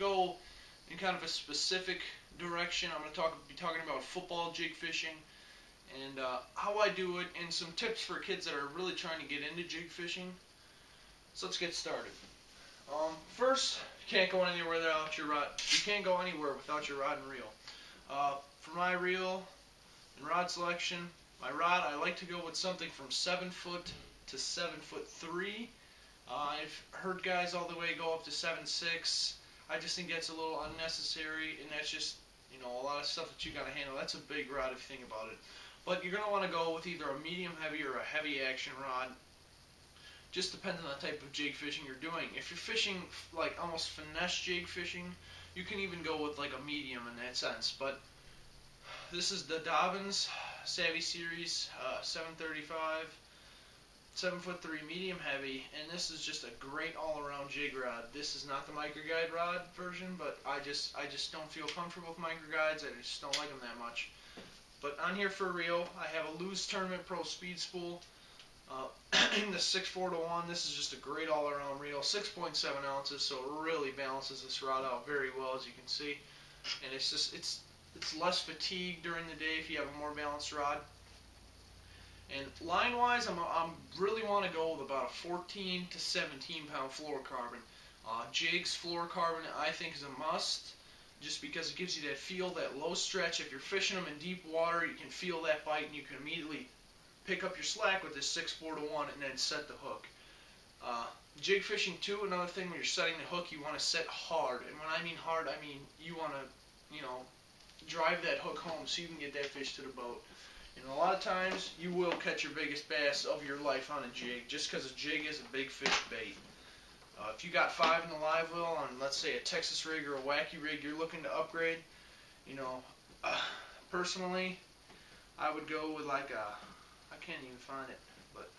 go in kind of a specific direction. I'm going to be talking about football jig fishing and how I do it, and some tips for kids that are really trying to get into jig fishing. So let's get started. First, you can't go anywhere without your rod. You can't go anywhere without your rod and reel. For my reel and rod selection, my rod, I like to go with something from 7 foot to 7'3". I've heard guys all the way go up to 7'6". I just think that's a little unnecessary, and that's just, a lot of stuff that you got to handle. That's a big rod if you think about it. But you're going to want to go with either a medium heavy or a heavy action rod. Just depends on the type of jig fishing you're doing. If you're fishing like almost finesse jig fishing, you can even go with like a medium in that sense. But this is the Dobbins Savvy Series 735, 7'3" medium heavy, and this is just a great all-around jig rod. This is not the micro guide rod version, but I just don't feel comfortable with micro guides. I just don't like them that much. But on here for reel, I have a Lew's Tournament Pro Speed Spool in the 6'4" to 1. This is just a great all-around reel, 6.7 ounces, so it really balances this rod out very well, as you can see. And it's less fatigue during the day if you have a more balanced rod. And line-wise, I'm really want to go with about a 14 to 17 pound fluorocarbon. Jigs fluorocarbon I think is a must, just because it gives you that feel, that low stretch. If you're fishing them in deep water, you can feel that bite, and you can immediately pick up your slack with this 6'4" to 1 and then set the hook. Jig fishing too, another thing, when you're setting the hook, you want to set hard. And when I mean hard, I mean you want to, drive that hook home so you can get that fish to the boat. And a lot of times, you will catch your biggest bass of your life on a jig, just because a jig is a big fish bait. If you got 5 in the live well on, let's say, a Texas rig or a wacky rig you're looking to upgrade, personally, I would go with like a, I can't even find it, but,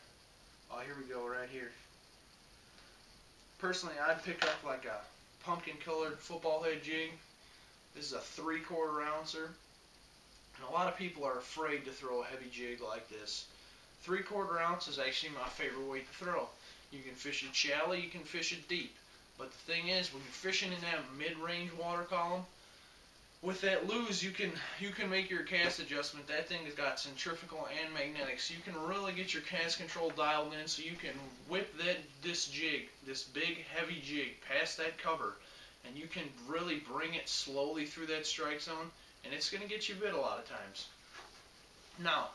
oh, here we go, right here. Personally, I'd pick up like a pumpkin-colored football head jig. This is a 3/4 ouncer. And a lot of people are afraid to throw a heavy jig like this. 3/4 ounce is actually my favorite weight to throw. You can fish it shallow, you can fish it deep. But the thing is, when you're fishing in that mid-range water column, with that Lew's, you can make your cast adjustment. That thing has got centrifugal and magnetic, so you can really get your cast control dialed in, so you can whip this jig, this big heavy jig, past that cover, and you can really bring it slowly through that strike zone, and it's going to get you bit a lot of times. Now,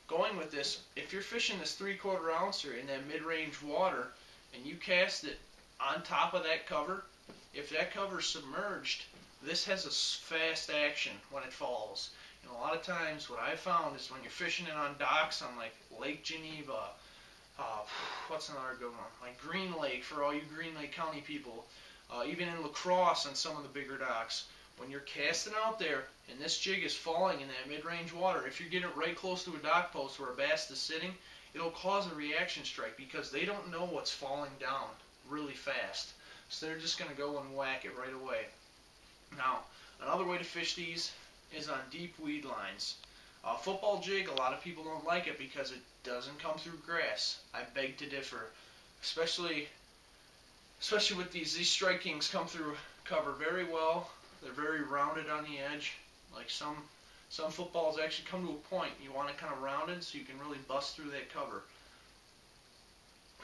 going with this, if you're fishing this 3/4 ouncer in that mid-range water and you cast it on top of that cover, if that cover's submerged, this has a fast action when it falls. And a lot of times what I've found is when you're fishing it on docks on like Lake Geneva, what's another good one? Like Green Lake, for all you Green Lake County people, even in La Crosse on some of the bigger docks, when you're casting out there and this jig is falling in that mid-range water, if you get it right close to a dock post where a bass is sitting, it'll cause a reaction strike because they don't know what's falling down really fast. So they're just going to go and whack it right away. Now, another way to fish these is on deep weed lines. Football jig, a lot of people don't like it because it doesn't come through grass. I beg to differ. Especially with these Strike Kings come through cover very well. They're very rounded on the edge. Like some footballs actually come to a point. You want it kind of rounded so you can really bust through that cover.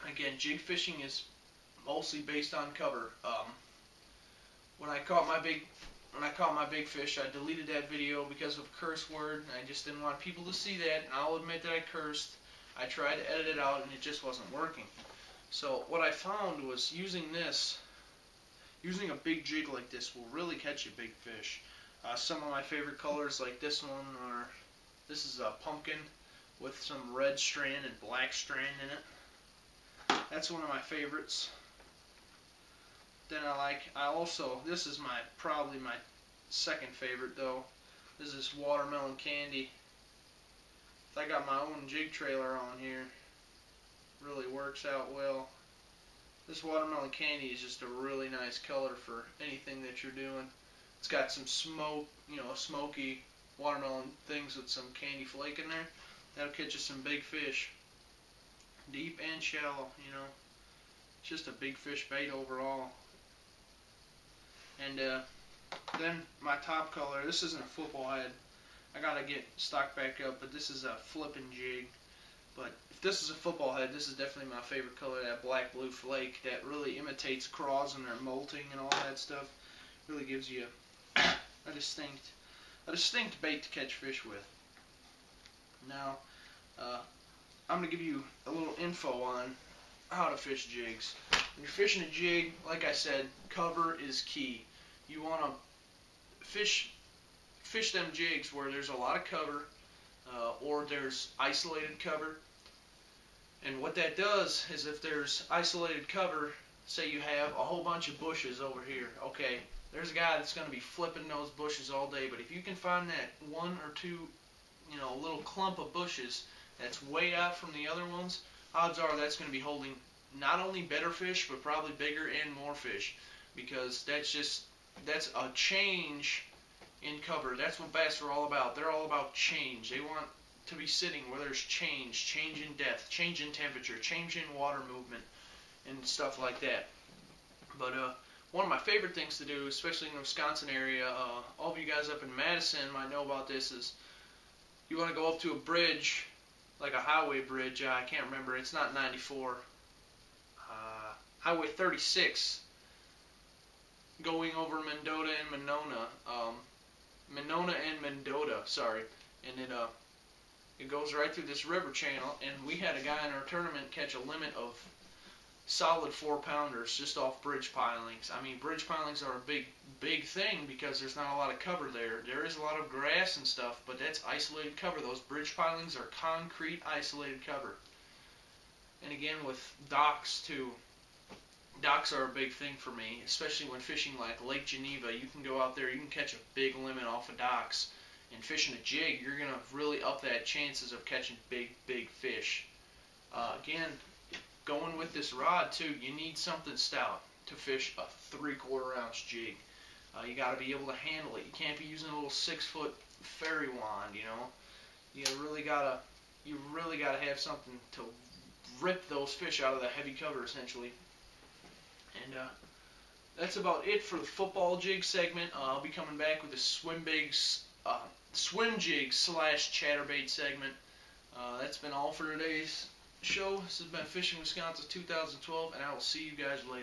Again, jig fishing is mostly based on cover. When I caught my big fish, I deleted that video because of a curse word, and I just didn't want people to see that. And I'll admit that I cursed. I tried to edit it out, and it just wasn't working. So what I found was using a big jig like this will really catch a big fish. Some of my favorite colors, like this one, this is a pumpkin with some red strand and black strand in it. That's one of my favorites. Then this is probably my second favorite though. This is watermelon candy. I got my own jig trailer on here. Really works out well. This watermelon candy is just a really nice color for anything that you're doing. It's got some smoke, smoky watermelon things with some candy flake in there. That'll catch you some big fish. Deep and shallow, It's just a big fish bait overall. And then my top color, this isn't a football head. I gotta get stocked back up, but this is a flipping jig. But if this is a football head, this is definitely my favorite color, that black blue flake that really imitates craws when they're molting and all that stuff. Really gives you a distinct bait to catch fish with. Now, I'm going to give you a little info on how to fish jigs. When you're fishing a jig, like I said, cover is key. You want to fish them jigs where there's a lot of cover, or there's isolated cover. And what that does is, if there's isolated cover, say you have a whole bunch of bushes over here, okay, there's a guy that's going to be flipping those bushes all day, but if you can find that one or two, little clump of bushes that's way out from the other ones, odds are that's going to be holding not only better fish, but probably bigger and more fish, because that's a change in cover. That's what bass are all about. They're all about change. They want to be sitting where there's change in depth, change in temperature, change in water movement, and stuff like that. But one of my favorite things to do, especially in the Wisconsin area, all of you guys up in Madison might know about this, is you want to go up to a bridge, like a highway bridge. I can't remember. It's not 94. Highway 36, going over Mendota and Monona. Monona and Mendota, sorry. And it goes right through this river channel, and we had a guy in our tournament catch a limit of solid 4-pounders just off bridge pilings. I mean, bridge pilings are a big thing because there's not a lot of cover there. There is a lot of grass and stuff, but that's isolated cover. Those bridge pilings are concrete isolated cover. And again, with docks too. Docks are a big thing for me, especially when fishing like Lake Geneva. You can go out there, you can catch a big limit off of docks. And fishing a jig, you're going to really up that chances of catching big fish. Again, going with this rod too, you need something stout to fish a 3/4 ounce jig. You got to be able to handle it. You can't be using a little 6-foot fairy wand, You really gotta have something to rip those fish out of the heavy cover, essentially. And that's about it for the football jig segment. I'll be coming back with a swim jig / chatterbait segment. That's been all for today's show. This has been Fishing Wisconsin 2012, and I will see you guys later.